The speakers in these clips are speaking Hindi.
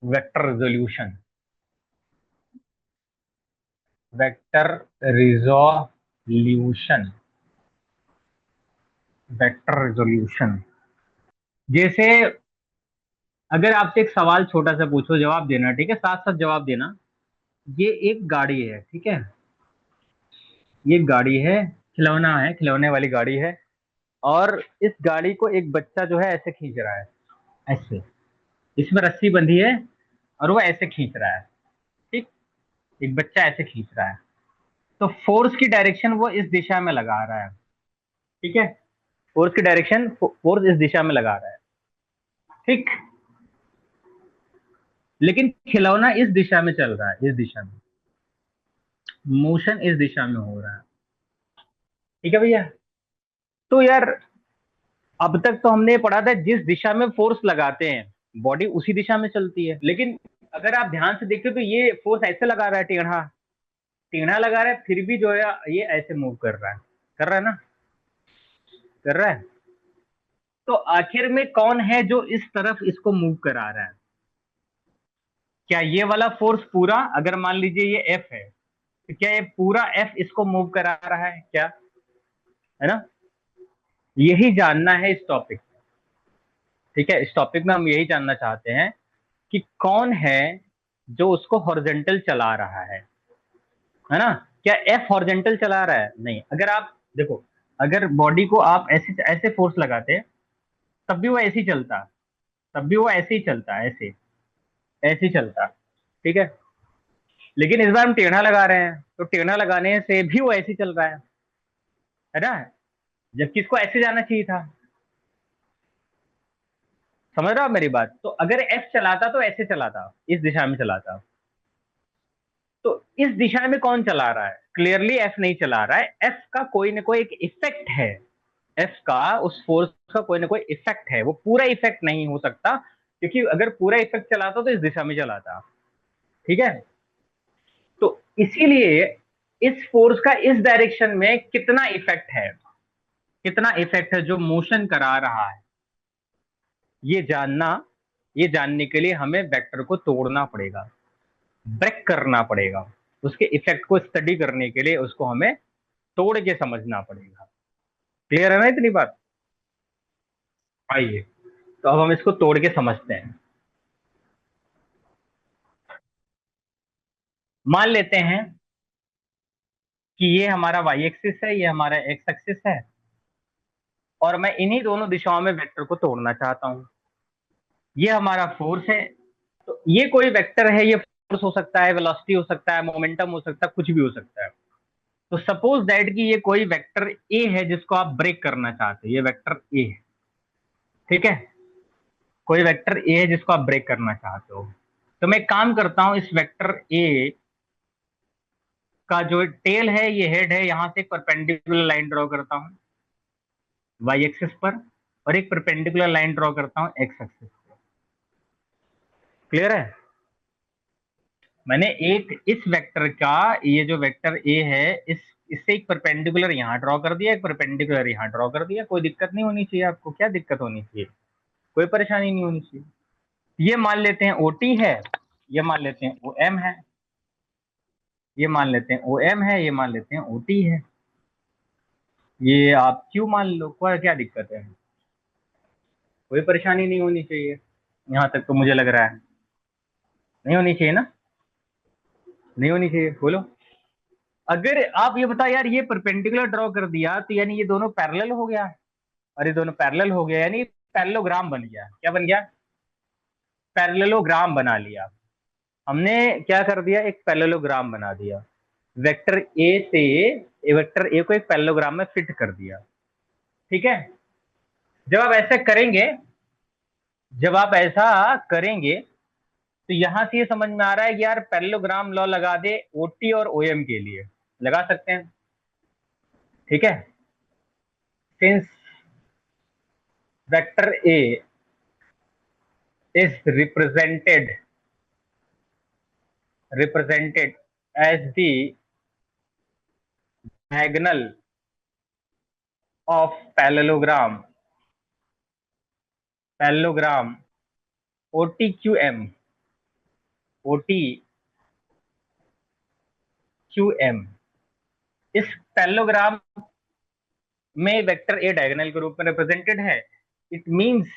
Vector resolution, vector resolution, vector resolution. जैसे अगर आपसे एक सवाल छोटा सा पूछो, जवाब देना, ठीक है, साथ साथ जवाब देना। ये एक गाड़ी है, ठीक है, ये गाड़ी है, खिलौना है, खिलौने वाली गाड़ी है। और इस गाड़ी को एक बच्चा जो है ऐसे खींच रहा है, ऐसे, इसमें रस्सी बंधी है और वो ऐसे खींच रहा है, ठीक, एक बच्चा ऐसे खींच रहा है। तो फोर्स की डायरेक्शन वो इस दिशा में लगा रहा है, ठीक है, फोर्स की डायरेक्शन फोर्स इस दिशा में लगा रहा है, ठीक। लेकिन खिलौना इस दिशा में चल रहा है, इस दिशा में, मोशन इस दिशा में हो रहा है, ठीक है भैया। तो यार अब तक तो हमने पढ़ा था जिस दिशा में फोर्स लगाते हैं बॉडी उसी दिशा में चलती है, लेकिन अगर आप ध्यान से देखते हो तो ये फोर्स ऐसे लगा रहा है, टेढ़ा टेढ़ा लगा रहा है, फिर भी जो है ये ऐसे मूव कर रहा है, कर रहा है ना, कर रहा है। तो आखिर में कौन है जो इस तरफ इसको मूव करा रहा है? क्या ये वाला फोर्स पूरा, अगर मान लीजिए ये एफ है, तो क्या ये पूरा एफ इसको मूव करा रहा है क्या? है ना, यही जानना है इस टॉपिक, ठीक है, इस टॉपिक में हम यही जानना चाहते हैं कि कौन है जो उसको हॉरिजॉन्टल चला रहा है ना। क्या एफ हॉरिजॉन्टल चला रहा है? नहीं। अगर आप देखो, अगर बॉडी को आप ऐसे ऐसे फोर्स लगाते तब भी वो ऐसे ही चलता, तब भी वो ऐसे ही चलता, ऐसे ऐसे ही चलता, ठीक है। लेकिन इस बार हम टेढ़ा लगा रहे हैं तो टेढ़ा लगाने से भी वो ऐसे ही चल रहा है ना, जबकि इसको ऐसे जाना चाहिए था। समझ रहे हो आप मेरी बात? तो अगर एफ चलाता तो ऐसे चलाता, इस दिशा में चलाता। तो इस दिशा में कौन चला रहा है? क्लियरली एफ नहीं चला रहा है, एफ का कोई ना कोई एक इफेक्ट है, एफ का उस फोर्स का कोई ना कोई इफेक्ट है, वो पूरा इफेक्ट नहीं हो सकता, क्योंकि अगर पूरा इफेक्ट चलाता तो इस दिशा में चलाता, ठीक है। तो इसीलिए इस फोर्स का इस डायरेक्शन में कितना इफेक्ट है, कितना इफेक्ट है जो मोशन करा रहा है, ये जानना, ये जानने के लिए हमें वेक्टर को तोड़ना पड़ेगा, ब्रेक करना पड़ेगा, उसके इफेक्ट को स्टडी करने के लिए उसको हमें तोड़ के समझना पड़ेगा। क्लियर है ना इतनी बात? आइए, तो अब हम इसको तोड़ के समझते हैं। मान लेते हैं कि ये हमारा वाई एक्सिस है, ये हमारा एक्स एक्सिस है, और मैं इन्हीं दोनों दिशाओं में वेक्टर को तोड़ना चाहता हूं। ये हमारा फोर्स है, तो ये कोई वेक्टर है, ये फोर्स हो सकता है, वेलोसिटी हो सकता है, मोमेंटम हो सकता है, कुछ भी हो सकता है। तो सपोज दैट कि ये कोई वेक्टर ए है जिसको आप ब्रेक करना चाहते हैं, ये वेक्टर ए है, ठीक है, कोई वेक्टर ए है जिसको आप ब्रेक करना चाहते हो। तो मैं एक काम करता हूं, इस वेक्टर ए का जो टेल है, ये हेड है, यहां से एक परपेंडिकुलर लाइन ड्रॉ करता हूं वाई एक्सिस पर, और एक परपेंडिकुलर लाइन ड्रॉ करता हूं एक्स एक्सिस पर। क्लियर है? मैंने एक इस वेक्टर का, ये जो वेक्टर ए है, इस इससे एक परपेंडिकुलर यहां ड्रॉ कर दिया, एक परपेंडिकुलर यहां ड्रॉ कर दिया। कोई दिक्कत नहीं होनी चाहिए आपको, क्या दिक्कत होनी चाहिए? कोई परेशानी नहीं होनी चाहिए। ये मान लेते हैं ओ टी है, ये मान लेते हैं ओ एम है, ये मान लेते हैं ओ एम है, ये मान लेते हैं ओ टी है, ये आप क्यों मान लो, कोई क्या दिक्कत है? कोई परेशानी नहीं होनी चाहिए, यहाँ तक तो मुझे लग रहा है नहीं होनी चाहिए ना, नहीं होनी चाहिए, बोलो। अगर आप ये बता यार, ये परपेंडिकुलर ड्रॉ कर दिया तो यानी ये दोनों पैरेलल हो गया, और ये दोनों पैरेलल हो गया, यानी पैरेललोग्राम बन गया। क्या बन गया? पैरेललोग्राम बना लिया हमने। क्या कर दिया? एक पैरेललोग्राम बना दिया, वेक्टर ए से वेक्टर ए को एक पैरेललोग्राम में फिट कर दिया, ठीक है। जब आप ऐसा करेंगे, जब आप ऐसा करेंगे तो यहां से ये समझ में आ रहा है कि यार पैरेललोग्राम लॉ लगा दे ओटी और ओएम के लिए, लगा सकते हैं, ठीक है। Since vector A is represented as the diagonal of parallelogram OTQM, OT QM, इस पैरेललोग्राम में वेक्टर ए डायगोनल के रूप में रिप्रेजेंटेड है। It means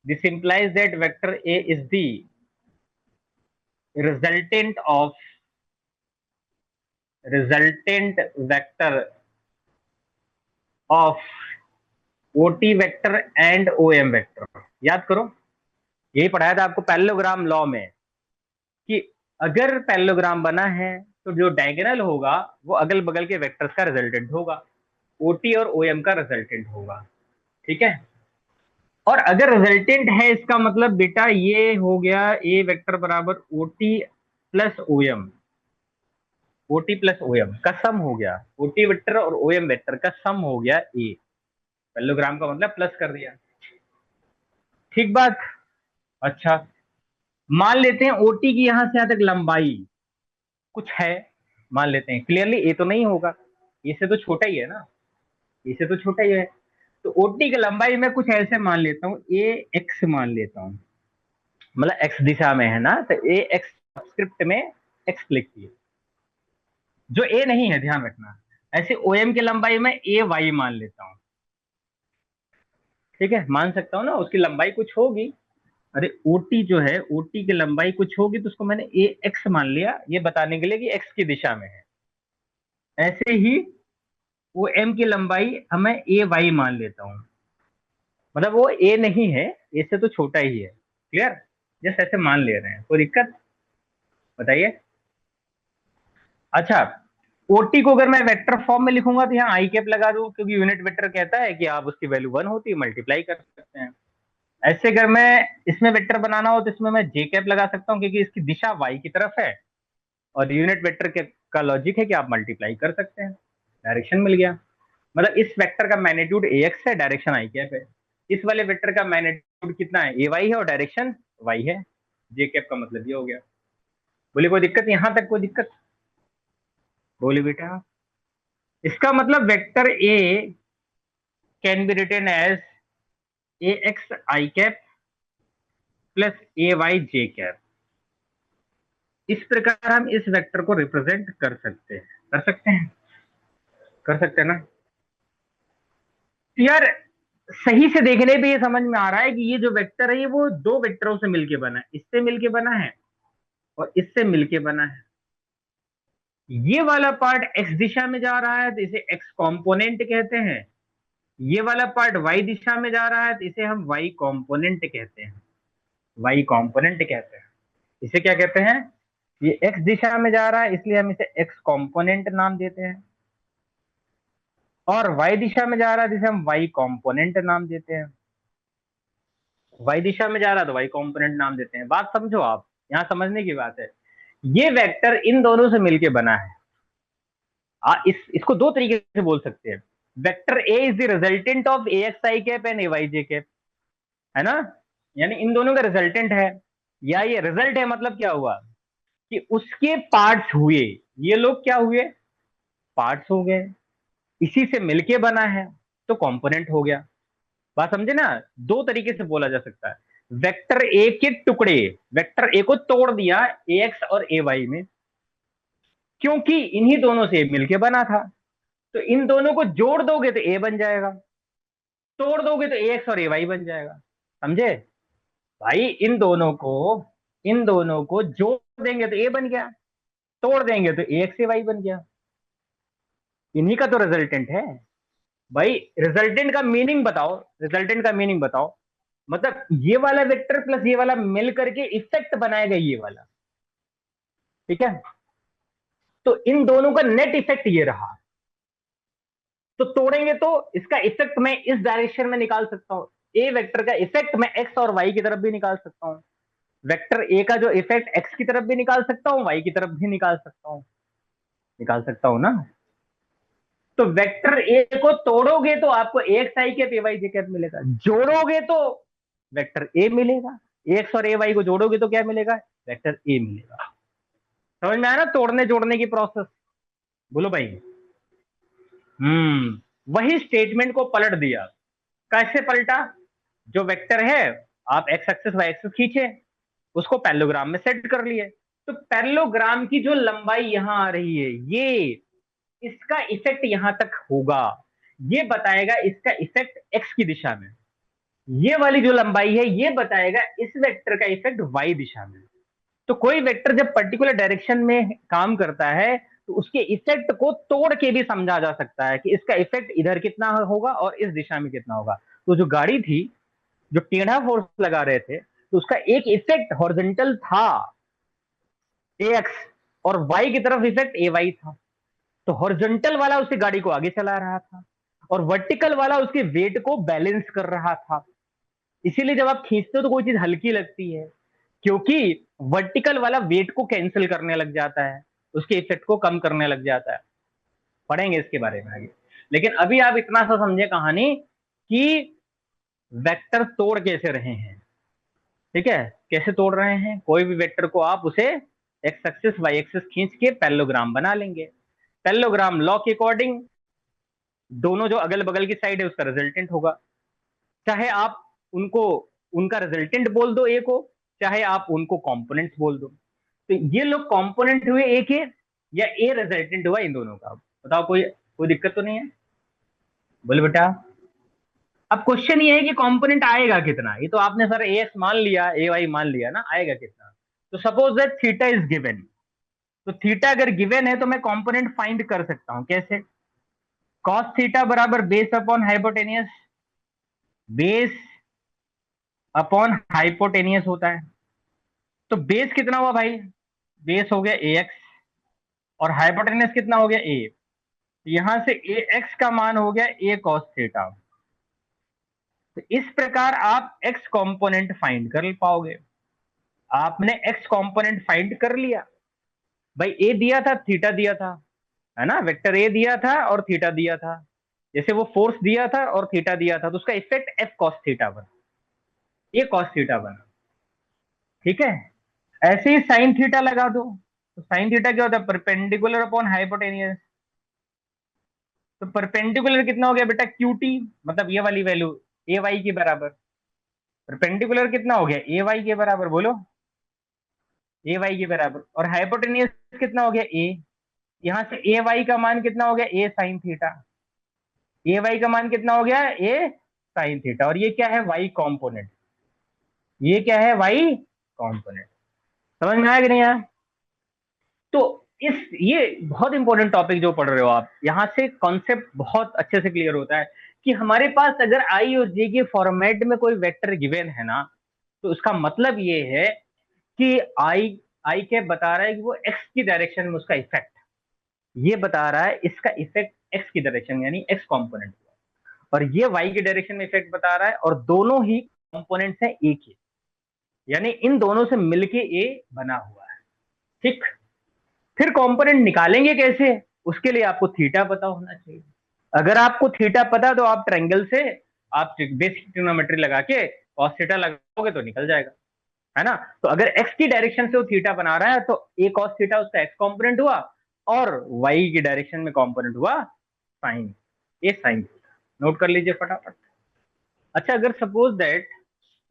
this implies that vector A is the resultant vector of OT vector and OM vector. याद करो, यही पढ़ाया था आपको पैरेललोग्राम लॉ में कि अगर पैरेललोग्राम बना है तो जो डायगोनल होगा वो अगल बगल के वेक्टर्स का रिजल्टेंट होगा, OT और OM का रिजल्टेंट होगा। ठीक है, और अगर रिजल्टेंट है इसका मतलब बेटा ये हो गया ए वेक्टर बराबर OT plus OM, OT plus OM का सम हो गया, OT वेक्टर और OM वेक्टर का सम हो गया ए। पैरेललोग्राम का मतलब प्लस कर दिया। ठीक बात। अच्छा, मान लेते हैं OT की यहां से यहां तक लंबाई कुछ है, मान लेते हैं। क्लियरली ए तो नहीं होगा, इससे तो छोटा ही है ना, इससे तो छोटा ही है। तो OT की लंबाई में कुछ ऐसे मान लेता हूँ, ए एक्स मान लेता हूँ, मतलब एक्स दिशा में है ना, तो ए एक्स सबस्क्रिप्ट में एक्स लिख दिए, जो ए नहीं है, ध्यान रखना। ऐसे OM की लंबाई में ए वाई मान लेता हूँ। ठीक है, मान सकता हूँ ना, उसकी लंबाई कुछ होगी। अरे OT जो है, OT की लंबाई कुछ होगी, तो उसको मैंने ए एक्स मान लिया, ये बताने के लिए कि एक्स की दिशा में है। ऐसे ही OM की लंबाई हमें ए वाई मान लेता हूँ, मतलब वो ए नहीं है, ए से तो छोटा ही है। क्लियर, जस्ट ऐसे मान ले रहे हैं, कोई दिक्कत बताइए। अच्छा, OT को अगर मैं वेक्टर फॉर्म में लिखूंगा तो यहाँ आई कैप लगा दूं, क्योंकि यूनिट वेक्टर कहता है कि आप उसकी वैल्यू 1 होती है, मल्टीप्लाई कर सकते हैं। ऐसे अगर मैं इसमें वेक्टर बनाना हो तो इसमें मैं जे कैप लगा सकता हूँ, क्योंकि इसकी दिशा वाई की तरफ है, और यूनिट वेक्टर का लॉजिक है कि आप मल्टीप्लाई कर सकते हैं, डायरेक्शन मिल गया। मतलब इस वेक्टर का मैग्नीट्यूड AX है, डायरेक्शन आई कैप है। इस वाले वेक्टर का मैग्नीट्यूड कितना है, AY है, और डायरेक्शन Y है। जे कैप का मतलब ये हो गया। बोले कोई दिक्कत, यहां तक कोई दिक्कत? बोले बेटा, इसका मतलब vector A can be written as AX I cap plus AY J cap. इस प्रकार हम इस वेक्टर को रिप्रेजेंट कर सकते हैं, कर सकते हैं, कर सकते हैं ना यार। सही से देखने पे ये समझ में आ रहा है कि ये जो वेक्टर है ये वो दो वेक्टरों से मिलके बना है, इससे मिलके बना है और इससे मिलके बना है। ये वाला पार्ट एक्स दिशा में जा रहा है तो इसे एक्स कंपोनेंट कहते हैं, ये वाला पार्ट वाई दिशा में जा रहा है तो इसे हम वाई कंपोनेंट कहते हैं, वाई कंपोनेंट कहते हैं। इसे क्या कहते हैं, ये एक्स दिशा में जा रहा है इसलिए हम इसे एक्स कंपोनेंट नाम देते हैं, और वाई दिशा में जा रहा है जिसे हम वाई कंपोनेंट नाम देते हैं। वाई दिशा में जा रहा है तो वाई कंपोनेंट नाम देते हैं। बात समझो आप, यहां समझने की बात है। ये वेक्टर इन दोनों से मिलके बना है। इसको दो तरीके से बोल सकते हैं, vector A is the resultant of A X I cap and A Y J cap, है ना, यानी इन दोनों का रिजल्टेंट है, या ये रिजल्ट है। मतलब क्या हुआ कि उसके पार्ट्स हुए, ये लोग क्या हुए, पार्ट्स हो गए, इसी से मिलके बना है तो कंपोनेंट हो गया। बात समझे ना, दो तरीके से बोला जा सकता है। वेक्टर ए के टुकड़े, वेक्टर ए को तोड़ दिया ए एक्स और ए वाई में, क्योंकि इन्हीं दोनों से मिलके बना था, तो इन दोनों को जोड़ दोगे तो ए बन जाएगा, तोड़ दोगे तो ए एक्स और ए वाई बन जाएगा। समझे भाई, इन दोनों को जोड़ देंगे तो ए बन गया, तोड़ देंगे तो ए एक्स ए वाई बन गया, इन्हीं का तो रिजल्टेंट है भाई। रिजल्टेंट का मीनिंग बताओ, रिजल्टेंट का मीनिंग बताओ, मतलब ये वाला वेक्टर प्लस ये वाला मिल करके इफेक्ट बनाएगा ये वाला। ठीक है, तो इन दोनों का नेट इफेक्ट ये रहा, तो तोड़ेंगे तो इसका इफेक्ट मैं इस डायरेक्शन में निकाल सकता हूं, ए वेक्टर का इफेक्ट मैं एक्स और वाई की तरफ भी निकाल सकता हूं, वेक्टर ए का जो इफेक्ट एक्स की तरफ भी निकाल सकता हूं, वाई की तरफ भी निकाल सकता हूं, निकाल सकता हूं ना। तो वेक्टर ए को तोड़ोगे तो आपको X I cap A Y J cap मिलेगा, जोड़ोगे तो वेक्टर ए मिलेगा, एक्स और ए वाई को जोड़ोगे तो क्या मिलेगा, वेक्टर ए मिलेगा। समझ में आया ना तोड़ने जोड़ने की प्रोसेस? बोलो भाई। वही स्टेटमेंट को पलट दिया। कैसे पलटा, जो वेक्टर है आप एक्स एक्सिस वाई एक्सिस खींचे, उसको पैरेललोग्राम में सेट कर लिए। तो पैरेललोग्राम की जो लंबाई यहां आ रही है, ये इसका इफेक्ट यहां तक होगा, ये बताएगा इसका इफेक्ट एक्स की दिशा में। ये वाली जो लंबाई है ये बताएगा इस वेक्टर का इफेक्ट वाई दिशा में। तो कोई वेक्टर जब पर्टिकुलर डायरेक्शन में काम करता है तो उसके इफेक्ट को तोड़ के भी समझा जा सकता है कि इसका इफेक्ट इधर कितना होगा और इस दिशा में कितना होगा। तो जो गाड़ी थी, जो टेढ़ा फोर्स लगा रहे थे, तो उसका एक इफेक्ट हॉरिजॉन्टल था ए एक्स, और वाई की तरफ इफेक्ट ए वाई था। तो हॉरिजॉन्टल वाला उसकी गाड़ी को आगे चला रहा था और वर्टिकल वाला उसके वेट को बैलेंस कर रहा था। इसीलिए जब आप खींचते हो तो कोई चीज हल्की लगती है, क्योंकि वर्टिकल वाला वेट को कैंसिल करने लग जाता है, उसके इफेक्ट को कम करने लग जाता है। पढ़ेंगे इसके बारे में आगे। लेकिन अभी आप इतना सा समझे कहानी कि वेक्टर तोड़ कैसे रहे हैं। ठीक है, कैसे तोड़ रहे हैं, कोई भी वेक्टर को आप उसे एक्स एक्सिस वाई एक्सिस खींच के पैरेललोग्राम बना लेंगे। पैरेललोग्राम लॉ के अकॉर्डिंग दोनों जो अगल बगल की साइड है उसका रिजल्टेंट होगा, चाहे आप उनको उनका रिजल्टेंट बोल दो ए को, चाहे आप उनको कंपोनेंट्स बोल दो। तो ये लोग कंपोनेंट हुए ए के, या ए रिजल्टेंट हुआ इन दोनों का। बताओ, कोई कोई दिक्कत तो नहीं है? बोले बेटा। अब क्वेश्चन ये है कि कंपोनेंट आएगा कितना। ये तो आपने सर ए एक्स मान लिया, ए वाई मान लिया ना, आएगा कितना। तो suppose that theta is given. तो थीटा अगर गिवन है तो मैं कंपोनेंट फाइंड कर सकता हूं। कैसे? कॉस थीटा बराबर base upon hypotenuse, base upon hypotenuse होता है। तो बेस कितना हुआ भाई? बेस हो गया ए एक्स, और हाइपोटेनियस कितना हो गया ए। यहां से ए एक्स का मान हो गया ए कॉस थीटा। तो इस प्रकार आप एक्स कंपोनेंट फाइंड कर पाओगे। आपने एक्स कंपोनेंट फाइंड कर लिया भाई। ए दिया था, थीटा दिया था, है ना, वेक्टर ए दिया था और थीटा दिया था। जैसे वो फोर्स दिया था और थीटा दिया था, तो उसका इफेक्ट एफ कॉस थीटा बना, ए कॉस थीटा बना। ठीक है, ऐसे ही साइन थीटा लगा दो। तो साइन थीटा क्या होता है? Perpendicular upon hypotenuse. तो परपेंडिकुलर कितना हो गया बेटा? क्यूटी, मतलब ये वाली वैल्यू ए वाई के बराबर। परपेंडिकुलर कितना हो गया? ए वाई के बराबर, बोलो, ए वाई के बराबर। और हाइपोटेनियस कितना हो गया? ए। यहां से ए वाई का मान कितना हो गया? A sine theta. A Y का मान कितना हो गया? A sine theta. और ये क्या है? Y component. ये क्या है? Y component. समझ में आया कि नहीं आया? तो इस ये बहुत इंपॉर्टेंट टॉपिक जो पढ़ रहे हो आप, यहां से कॉन्सेप्ट बहुत अच्छे से क्लियर होता है कि हमारे पास अगर आई और जे के फॉर्मेट में कोई वेक्टर गिवन है ना, तो उसका मतलब ये है कि आई आई कैप बता रहा है कि वो एक्स की डायरेक्शन में उसका इफेक्ट, ये बता रहा है इसका इफेक्ट एक्स की डायरेक्शन यानी एक्स कंपोनेंट, और ये वाई की डायरेक्शन में इफेक्ट बता रहा है, और दोनों ही कंपोनेंट्स हैं ए के, यानी इन दोनों से मिलके ए बना हुआ है। ठीक, फिर कंपोनेंट निकालेंगे कैसे? उसके लिए आपको थीटा पता होना चाहिए। अगर आपको थीटा पता तो आप ट्रायंगल से आप बेसिक ट्रिग्नोमेट्री लगा के कॉस थीटा लगाओगे तो निकल जाएगा, है ना। तो अगर एक्स की डायरेक्शन से वो थीटा बना रहा है तो ए कॉस थीटा उसका एक्स कंपोनेंट हुआ, और वाई की डायरेक्शन में कंपोनेंट हुआ साइन, ए साइन थीटा। नोट कर लीजिए फटाफट। अच्छा, अगर सपोज दैट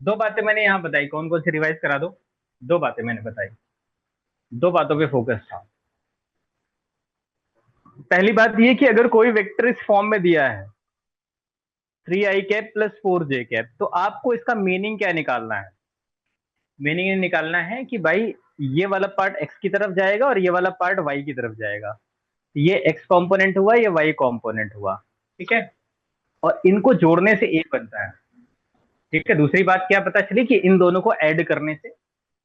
दो बातें मैंने यहां बताई, कौन कौन सी रिवाइज करा दो? दो बातें मैंने बताई, दो बातों पे फोकस था। पहली बात ये कि अगर कोई वेक्टर इस फॉर्म में दिया है 3i cap plus 4j cap, तो आपको इसका मीनिंग क्या निकालना है? मीनिंग ये निकालना है कि भाई ये वाला पार्ट एक्स की तरफ जाएगा और ये वाला पार्ट वाई की तरफ जाएगा। ये एक्स कंपोनेंट हुआ, ये वाई कंपोनेंट हुआ। ठीक है, और इनको जोड़ने से एक बनता है। ठीक है, दूसरी बात क्या पता चली कि इन दोनों को ऐड करने से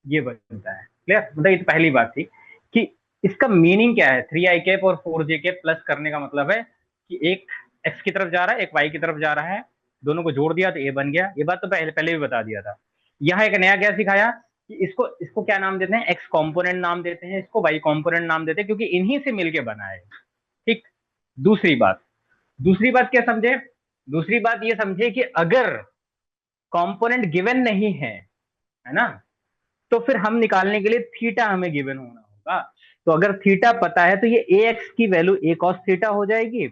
ये बनता है। क्लियर? मतलब ये तो पहली बात थी कि इसका मीनिंग क्या है। 3i कैप और 4j कैप प्लस करने का मतलब है कि एक एक्स की तरफ जा रहा है, एक वाई की तरफ जा रहा है, दोनों को जोड़ दिया तो ए बन गया। ये बात तो पहले पहले भी बता दिया था। यहाँ एक नया क्या सिखाया कि इसको इसको क्या नाम देते हैं? एक्स कंपोनेंट नाम देते हैं, इसको वाई कंपोनेंट नाम देते हैं, क्योंकि इन्हीं से मिलके बना है। ठीक, दूसरी बात, दूसरी बात क्या समझे? दूसरी बात ये समझे कि अगर कंपोनेंट गिवन नहीं है ना, तो फिर हम निकालने के लिए थीटा हमें गिवन होना होगा। तो अगर थीटा पता है तो ये ए एक्स की वैल्यू ए कॉस थीटा हो जाएगी,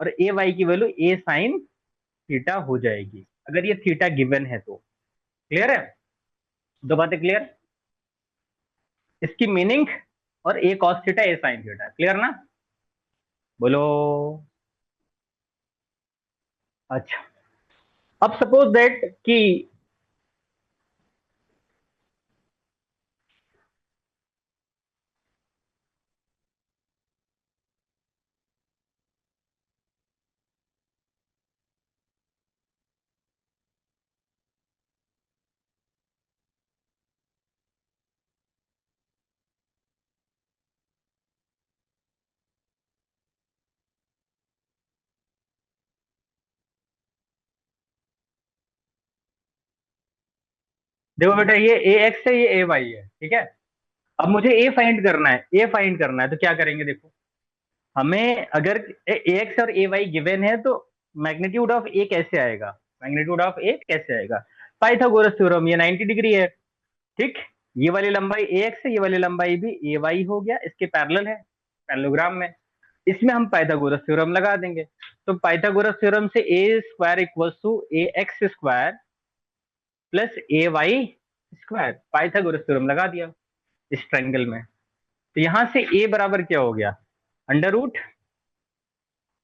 और ए वाई की वैल्यू ए साइन थीटा हो जाएगी, अगर ये थीटा गिवन है तो। क्लियर है? दो बातें क्लियर? इसकी मीनिंग, और ए कॉस थीटा ए साइन थीटा, क्लियर ना? बोलो। अच्छा, अब सपोज दैट कि देखो बेटा, ये ए एक्स है, ये ए वाई है, ठीक है। अब मुझे ए फाइंड करना है, ए फाइंड करना है, तो क्या करेंगे देखो। हमें अगर ए एक्स और ए वाई गिवन है, तो मैग्नीट्यूड ऑफ ए कैसे आएगा? मैग्नीट्यूड ऑफ ए कैसे आएगा? पाइथागोरस थ्योरम, ये 90 डिग्री है, ठीक। ये वाली लंबाई ए एक्स है, ये वाली लंबाई भी ए वाई हो गया, इसके पैरेलल है, पैरेललोग्राम में। इसमें हम पाइथागोरस थ्योरम लगा देंगे। तो पाइथागोरस थ्योरम से A square equals to A X square plus A Y square, Pythagoras theorem लगा दिया इस ट्रायंगल में। तो यहां से ए बराबर क्या हो गया? Under root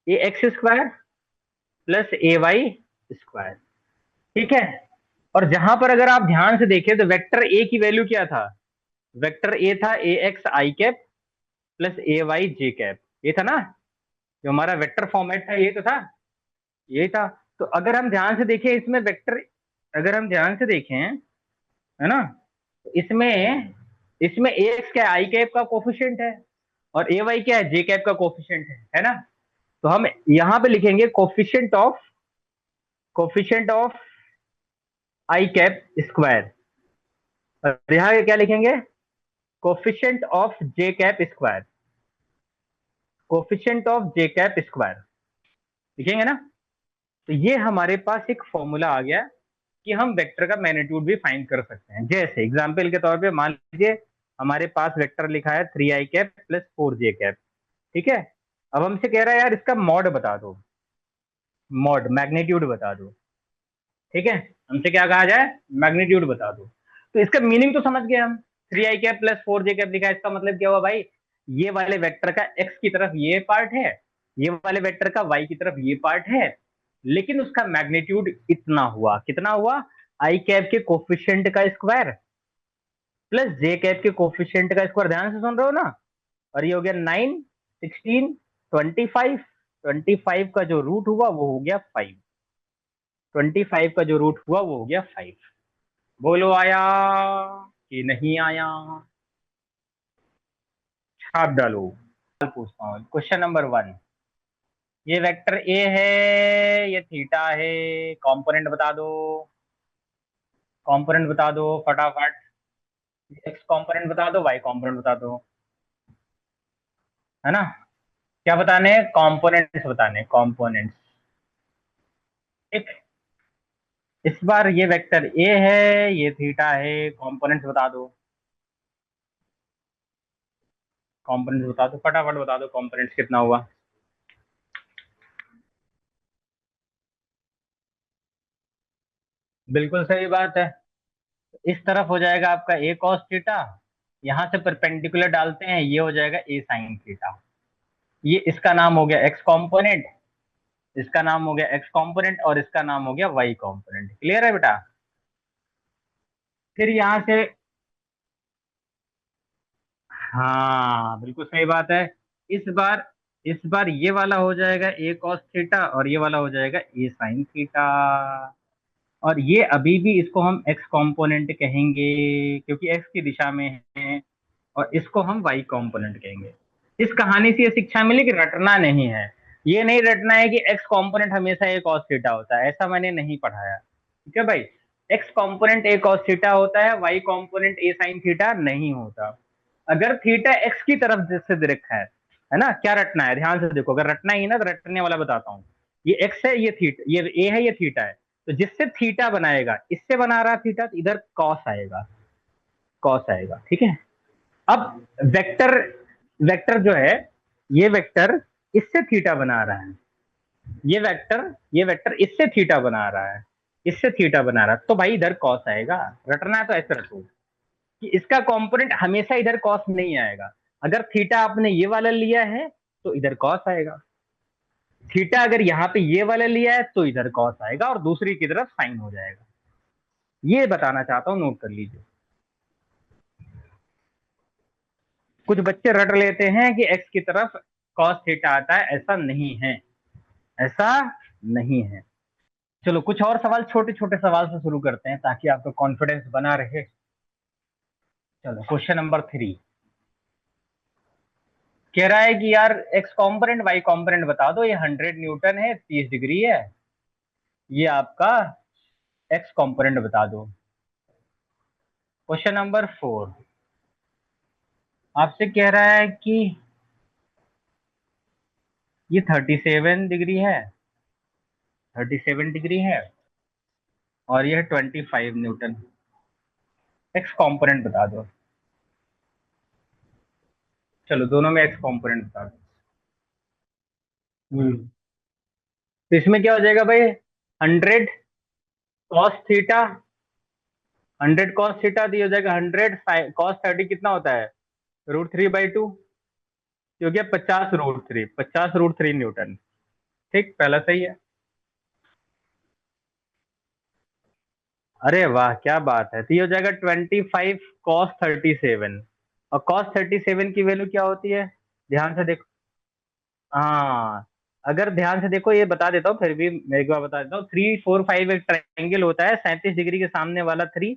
A X square plus A Y square, ठीक है। और जहां पर अगर आप ध्यान से देखें तो वेक्टर ए की वैल्यू क्या था? वेक्टर ए था ए X I cap plus A Y J cap, ये था ना? जो हमारा वेक्टर फॉर्मेट था ये तो था, ये था। तो अगर हम ध्यान से देखें इसमें वेक्टर, अगर हम ध्यान से देखें, है ना, तो इसमें इसमें ए एक्स क्या है? आई कैप का कोफिशिएंट है, और ए वाई क्या है? जे कैप का कोफिशिएंट है ना? तो हम यहां पे लिखेंगे coefficient of I cap square, और यहाँ क्या लिखेंगे? Coefficient of J cap square, coefficient of J cap square लिखेंगे ना? तो ये हमारे पास एक फॉर्मूला आ गया कि हम वेक्टर का मैग्नीट्यूड भी फाइंड कर सकते हैं। जैसे एग्जाम्पल के तौर पे मान लीजिए हमारे पास वेक्टर लिखा है 3i cap plus 4j cap, ठीक है। अब हमसे कह रहा है यार इसका मॉड बता दो, मॉड मैग्नीट्यूड बता दो, ठीक है। हमसे क्या कहा जाए? मैग्नीट्यूड बता दो। तो इसका मीनिंग तो समझ गए हम, 3i cap plus 4j cap लिखा है, इसका मतलब क्या हुआ भाई? ये वाले वेक्टर का x की तरफ ये पार्ट है, ये वाले वेक्टर का y की तरफ ये पार्ट है, लेकिन उसका मैग्नीट्यूड इतना हुआ, कितना हुआ? आई कैप के कोफिशिएंट का स्क्वायर प्लस जे कैप के कोफिशिएंट का स्क्वायर, ध्यान से सुन रहे हो ना? और ये हो गया 9, 16, 25, 25 का जो रूट हुआ वो हो गया 5, 25 का जो रूट हुआ वो हो गया 5। बोलो आया कि नहीं आया? छाप डालो। पूछता हूँ क्वेश्चन नंबर 1। ये वेक्टर ए है, ये थीटा है, कंपोनेंट बता दो, कंपोनेंट बता दो फटाफट। एक्स कंपोनेंट बता दो, वाई कंपोनेंट बता दो, है ना? क्या बताने? कंपोनेंट्स बताने, कंपोनेंट्स, ठीक। इस बार ये वेक्टर ए है, ये थीटा है, कंपोनेंट्स बता दो, कंपोनेंट्स बता दो फटाफट, बता दो कंपोनेंट्स कितना हुआ। बिल्कुल सही बात है। इस तरफ हो जाएगा आपका ए कॉस थीटा, यहां से परपेंडिकुलर डालते हैं, ये हो जाएगा ए साइन थीटा। ये इसका नाम हो गया एक्स कंपोनेंट, इसका नाम हो गया एक्स कंपोनेंट, और इसका नाम हो गया वाई कंपोनेंट। क्लियर है बेटा? फिर यहां से, हाँ बिल्कुल सही बात है। इस बार इस बार ये वाला हो जाएगा ए कॉस थीटा, और ये वाला हो जाएगा ए साइन थीटा। और ये अभी भी इसको हम एक्स कंपोनेंट कहेंगे क्योंकि एक्स की दिशा में है, और इसको हम वाई कंपोनेंट कहेंगे। इस कहानी से ये शिक्षा मिली कि रटना नहीं है। ये नहीं रटना है कि एक्स कंपोनेंट हमेशा ए कॉस थीटा होता है, ऐसा मैंने नहीं पढ़ाया, ठीक है भाई। X component A cos theta होता है, Y component A sine theta नहीं होता। अगर थीटा एक्स की तरफ से डायरेक्ट है ना? क्या रटना है? ध्यान से देखो, अगर रटना ही ना तो रटने वाला बताता हूँ। ये एक्स है, ये थीटा, ये ए है, ये थीटा है। तो जिससे थीटा बनाएगा, इससे बना रहा थीटा, तो इधर कॉस आएगा, कॉस आएगा, ठीक है। अब वेक्टर, वेक्टर जो है, ये वेक्टर इससे थीटा बना रहा है, ये वेक्टर इससे थीटा बना रहा है, इससे थीटा बना रहा है, तो भाई इधर कॉस आएगा। रटना है तो ऐसे रखो, कि इसका कंपोनेंट हमेशा इधर कॉस नहीं आएगा। अगर थीटा आपने ये वाला लिया है तो इधर कॉस आएगा, थीटा अगर यहाँ पे ये वाला लिया है तो इधर कॉस आएगा और दूसरी की तरफ साइन हो जाएगा। ये बताना चाहता हूं, नोट कर लीजिए। कुछ बच्चे रट लेते हैं कि एक्स की तरफ कॉस थीटा आता है, ऐसा नहीं है, ऐसा नहीं है। चलो कुछ और सवाल, छोटे छोटे सवाल से शुरू करते हैं ताकि आपका कॉन्फिडेंस बना रहे। चलो क्वेश्चन नंबर 3 कह रहा है कि यार एक्स कॉम्पोनेंट वाई कॉम्पोनेंट बता दो। ये 100 न्यूटन है, 30 डिग्री है, ये आपका एक्स कॉम्पोनेंट बता दो। क्वेश्चन नंबर 4 आपसे कह रहा है कि ये 37 डिग्री है, 37 डिग्री है और यह 25 न्यूटन। एक्स कॉम्पोनेंट बता दो। चलो दोनों में एक्स कॉम्पोनेंट बता दो। तो इसमें क्या हो जाएगा भाई, 100 कॉस थीटा, 100 कॉस थीटा दी हो जाएगा 100 कॉस 30 कितना होता है, √3/2, हो गया 50 √3, 50 √3 न्यूटन। ठीक, पहला सही है। अरे वाह क्या बात है। तो ये हो जाएगा 25 कॉस 37, और कॉस 37 की वैल्यू क्या होती है, ध्यान से देखो। हाँ, अगर ध्यान से देखो, ये बता देता हूँ, फिर भी मैं एक बार बता देता हूँ। 3 4 5 एक ट्रायंगल होता है, 37 डिग्री के सामने वाला 3,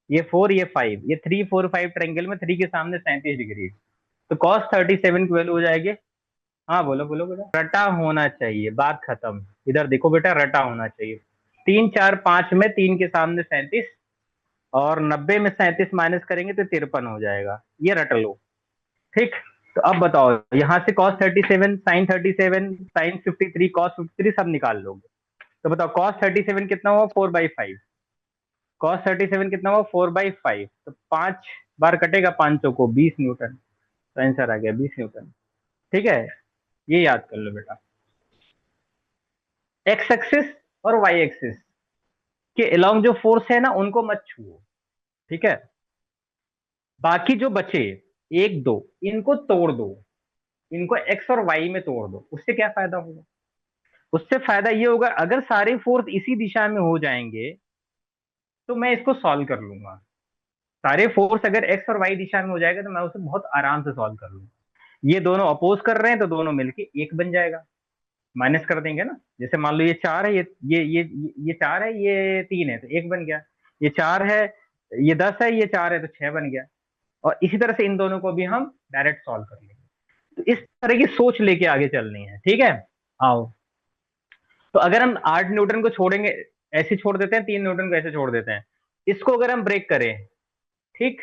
ये 4 ये 5, ये 3 4 5 ट्रायंगल में 3 के सामने 37 डिग्री। तो कॉस 37 की वैल्यू हो जाएगी। हाँ बोलो बोलो बोलो। रटा होना चाहिए, बात खत्म। इधर देखो बेटा, रटा होना चाहिए। 3 4 5 में 3 के सामने 37, और 90 में 37 माइनस करेंगे तो 53 हो जाएगा, ये रट लो। ठीक, तो अब बताओ, यहां से cos 37 sin 37 sin 53 cos 53 सब निकाल लोगे। तो बताओ cos 37 कितना हुआ, 4/5। cos 37 कितना हुआ, 4/5। तो 5 बार कटेगा 500 को, 20 न्यूटन। तो आंसर आ गया 20 न्यूटन। ठीक है, ये याद कर लो बेटा। एक्स एक्सिस और वाई एक्सिस के अलोंग जो फोर्स है ना, उनको मत छुओ, ठीक है। बाकी जो बचे, 1 2, इनको तोड़ दो, इनको एक्स और वाई में तोड़ दो। उससे क्या फायदा होगा, उससे फायदा ये होगा, अगर सारे फोर्स इसी दिशा में हो जाएंगे तो मैं इसको सॉल्व कर लूंगा। सारे फोर्स अगर एक्स और वाई दिशा में हो जाएगा तो मैं उसे बहुत आराम से सॉल्व कर लूंगा। ये दोनों अपोज कर रहे हैं तो दोनों मिलके एक बन जाएगा। माइनस कर देंगे ना, जैसे मान लो ये 4 है, ये 4 है, ये 3 है, तो एक बन गया। ये 4 है, ये 10 है, ये 4 है, तो 6 बन गया। और इसी तरह से इन दोनों को भी हम डायरेक्ट सॉल्व कर लेंगे। तो इस तरह की सोच लेके आगे चलनी है, ठीक है। आओ, तो अगर हम 8 न्यूटन को छोड़ेंगे, ऐसे छोड़ देते हैं, 3 न्यूटन को ऐसे छोड़ देते हैं, इसको अगर हम ब्रेक करें, ठीक,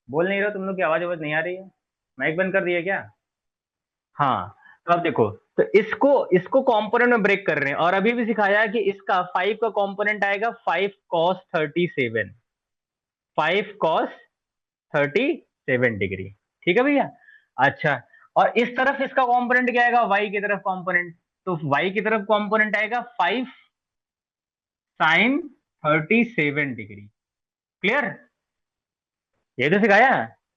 बोल नहीं रहे हो तुम लोग की आवाज आवाज नहीं आ रही है, माइक बंद कर दिया क्या। हाँ, तो अब देखो, तो इसको इसको कंपोनेंट में ब्रेक कर रहे हैं, और अभी भी सिखाया है कि इसका 5 का कंपोनेंट आएगा 5 cos 37, 5 cos 37 डिग्री। ठीक है भैया। अच्छा, और इस तरफ इसका कंपोनेंट क्या आएगा, वाई की तरफ कंपोनेंट, तो वाई की तरफ कंपोनेंट आएगा 5 sin 37 डिग्री। क्लियर, ये तो सिखाया,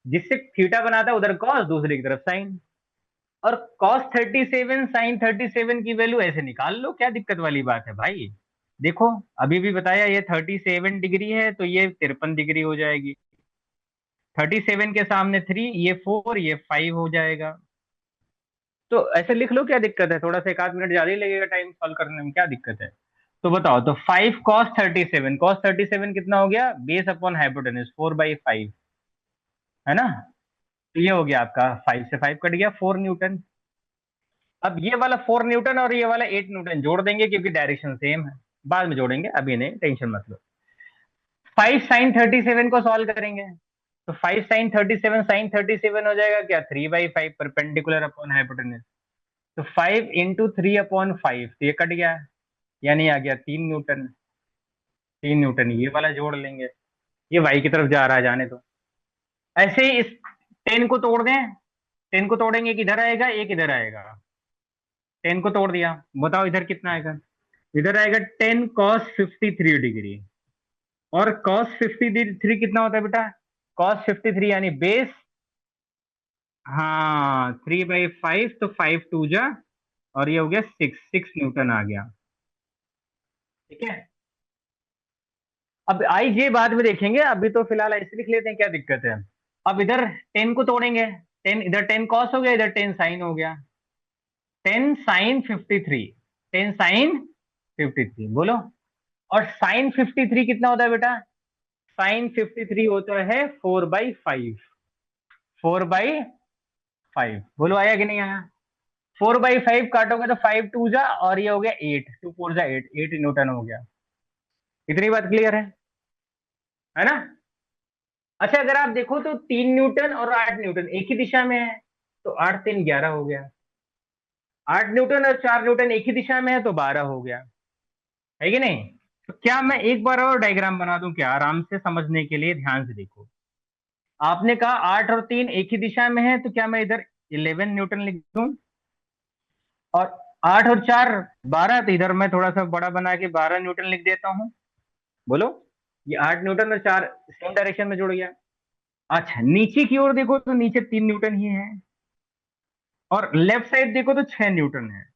जिससे थीटा बनाता है उधर कॉस, दूसरी की तरफ साइन। और cos 37 sin 37 की वैल्यू ऐसे निकाल लो, क्या दिक्कत वाली बात है भाई। देखो, अभी भी बताया, ये 37 डिग्री है तो ये 53 डिग्री हो जाएगी। 37 के सामने 3, ये 4, ये 5 हो जाएगा। तो ऐसे लिख लो, क्या दिक्कत है, थोड़ा सा 1 आध मिनट ज्यादा ही लगेगा टाइम सॉल्व करने में, क्या दिक्कत है। तो बताओ, तो 5 cos 37 कितना हो गया, बेस अपॉन हाइपोटेन्यूज 4/5, है ना। तो ये हो गया आपका, 5 से 5 कट गया, 4 न्यूटन। अब ये वाला 4 न्यूटन और ये वाला 8 न्यूटन जोड़ देंगे, क्योंकि डायरेक्शन सेम है, बाद में जोड़ेंगे, अभी नहीं, टेंशन मत लो। 5 sin 37 को सॉल्व करेंगे, तो 5 sin 37 हो जाएगा क्या, 3/5 परपेंडिकुलर अपॉन हाइपोटेन्यूज। तो 5 × 3/5, तो ये कट गया, यानी आ गया 3 न्यूटन। 3 न्यूटन ये वाला जोड़ लेंगे, ये वाई की तरफ जा रहा है, जाने दो। ऐसे ही इस 10 को तोड़ दें, 10 को तोड़ेंगे, एक इधर आएगा, एक इधर आएगा। 10 को तोड़ दिया, बताओ इधर कितना आएगा, इधर आएगा 10 cos 53 डिग्री। और cos 53 कितना होता है बेटा, cos 53 यानी बेस, हाँ 3/5, तो 5 2 जा, और ये हो गया 6 न्यूटन आ गया। ठीक है, अब आई जे बाद में देखेंगे, अभी तो फिलहाल ऐसे लिख लेते हैं, क्या दिक्कत है। अब इधर 10 को तोड़ेंगे, 10 इधर 10 कॉस हो गया, इधर 10 साइन हो गया, 10 sin 53, 10 sin 53 बोलो। और साइन 53 कितना होता है बेटा, साइन 53 होता है 4/5, 4/5 बोलो, आया कि नहीं आया। 4/5 काटोगे तो 5 2 जा, और ये हो गया 8, 2 4 जा 8, 8 न्यूटन हो गया। इतनी बात क्लियर है ना। अच्छा, अगर आप देखो तो 3 न्यूटन और 8 न्यूटन एक ही दिशा में है, तो 8 3 11 हो गया। 8 न्यूटन और 4 न्यूटन एक ही दिशा में है, तो 12 हो गया, है कि नहीं। तो क्या मैं एक बार और डायग्राम बना दूं क्या, आराम से समझने के लिए, ध्यान से देखो। आपने कहा 8 और 3 एक ही दिशा में है, तो क्या मैं इधर 11 न्यूटन लिख दूं, और 8 और 4 12, तो इधर मैं थोड़ा सा बड़ा बना के 12 न्यूटन लिख देता हूं। बोलो, ये 8 न्यूटन और 4 सेम डायरेक्शन में जुड़ गया। अच्छा, नीचे की ओर देखो तो नीचे 3 न्यूटन ही है, और लेफ्ट साइड देखो तो 6 न्यूटन है,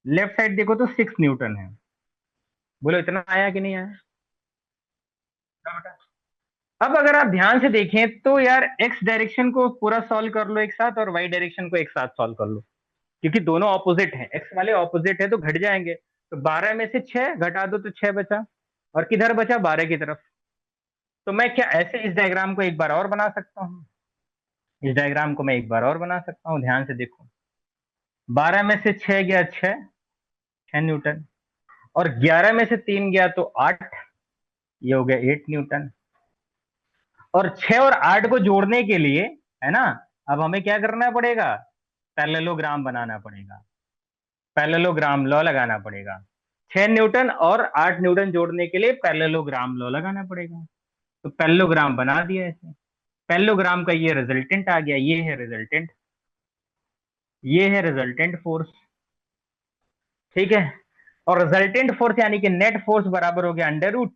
लेफ्ट साइड देखो तो 6 न्यूटन है। बोलो, इतना आया कि नहीं आया। हाँ बेटा। अब अगर आप ध्यान से देखें तो यार, एक्स डायरेक्शन को पूरा सॉल्व कर लो एक साथ, और वाई डायरेक्शन को एक साथ सॉल्व कर लो, क्योंकि दोनों ऑपोजिट हैं, एक्स वाले ऑपोजिट है तो घट जाएंगे। तो 12 में से 6 घटा दो तो 6 बचा, और किधर बचा, 12 की तरफ। तो मैं क्या ऐसे इस डायग्राम को एक बार और बना सकता हूँ, इस डायग्राम को मैं एक बार और बना सकता हूँ, ध्यान से देखो। 12 में से 6 गया 6 न्यूटन, और 11 में से 3 गया तो 8, ये हो गया 8 न्यूटन। और 6 और 8 को जोड़ने के लिए, है ना, अब हमें क्या करना पड़ेगा, पैरेललोग्राम बनाना पड़ेगा, पैरेललोग्राम लॉ लगाना पड़ेगा। 6 न्यूटन और 8 न्यूटन जोड़ने के लिए पैरेललोग्राम लॉ लगाना पड़ेगा। तो पैरेललोग्राम बना दिया ऐसे, पैरेललोग्राम का ये रिजल्टेंट आ गया, ये है रिजल्टेंट फोर्स। ठीक है, और रिजल्टेंट फोर्स यानी कि नेट फोर्स बराबर हो गया √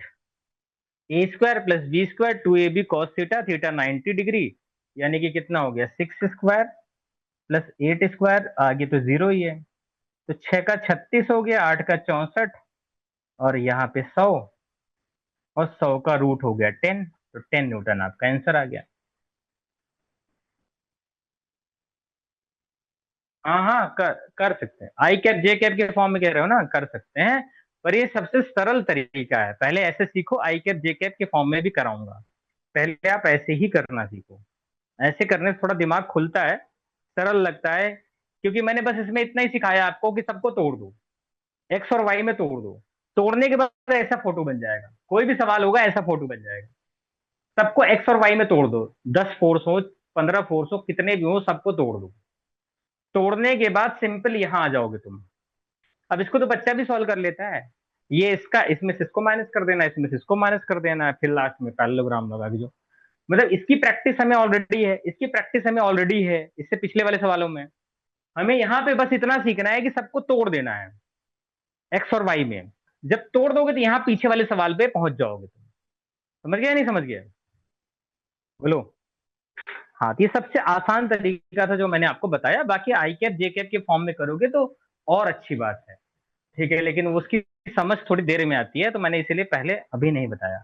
A² + B² 2AB cos theta, theta 90 degree, यानी कि कितना हो गया, 6² + 8² आगे तो 0 ही है, तो 6 का 36 हो गया, 8 का 64, और यहाँ पे 100, और 100 का रूट हो गया 10, तो 10 न्यूटन आपका आंसर आ गया। हाँ हाँ, कर सकते हैं, आई कैप जे कैप के फॉर्म में कह रहे हो ना, कर सकते हैं। पर ये सबसे सरल तरीका है, पहले ऐसे सीखो, आई कैप जे कैप के फॉर्म में भी कराऊंगा, पहले आप ऐसे ही करना सीखो। ऐसे करने से थोड़ा दिमाग खुलता है, सरल लगता है, क्योंकि मैंने बस इसमें इतना ही सिखाया आपको कि सबको तोड़ दो, एक्स और वाई में तोड़ दो, तोड़ने के बाद ऐसा फोटो बन जाएगा, कोई भी सवाल होगा ऐसा फोटो बन जाएगा। सबको एक्स और वाई में तोड़ दो, 10 फोर्स हो, 15 फोर्स हो, कितने भी हो, सबको तोड़ दो। तोड़ने के बाद सिंपल यहाँ आ जाओगे तुम। अब इसको तो बच्चा भी सॉल्व कर लेता है, ये इसका, इसमें से इसको माइनस कर देना, इसमें से इसको माइनस कर देना है, फिर लास्ट में पैरेललोग्राम लगा के जो, मतलब इसकी प्रैक्टिस हमें ऑलरेडी है, इसकी प्रैक्टिस हमें ऑलरेडी है इससे पिछले वाले सवालों में। हमें यहाँ पे बस इतना सीखना है कि सबको तोड़ देना है एक्स और वाई में। जब तोड़ दोगे तो यहाँ पीछे वाले सवाल पे पहुंच जाओगे तुम। समझ गया नहीं समझ गया, बोलो। हाँ, तो ये सबसे आसान तरीका था जो मैंने आपको बताया, बाकी आई कैप जे कैप के फॉर्म में करोगे तो और अच्छी बात है। ठीक है, लेकिन उसकी समझ थोड़ी देर में आती है, तो मैंने इसीलिए पहले अभी नहीं बताया।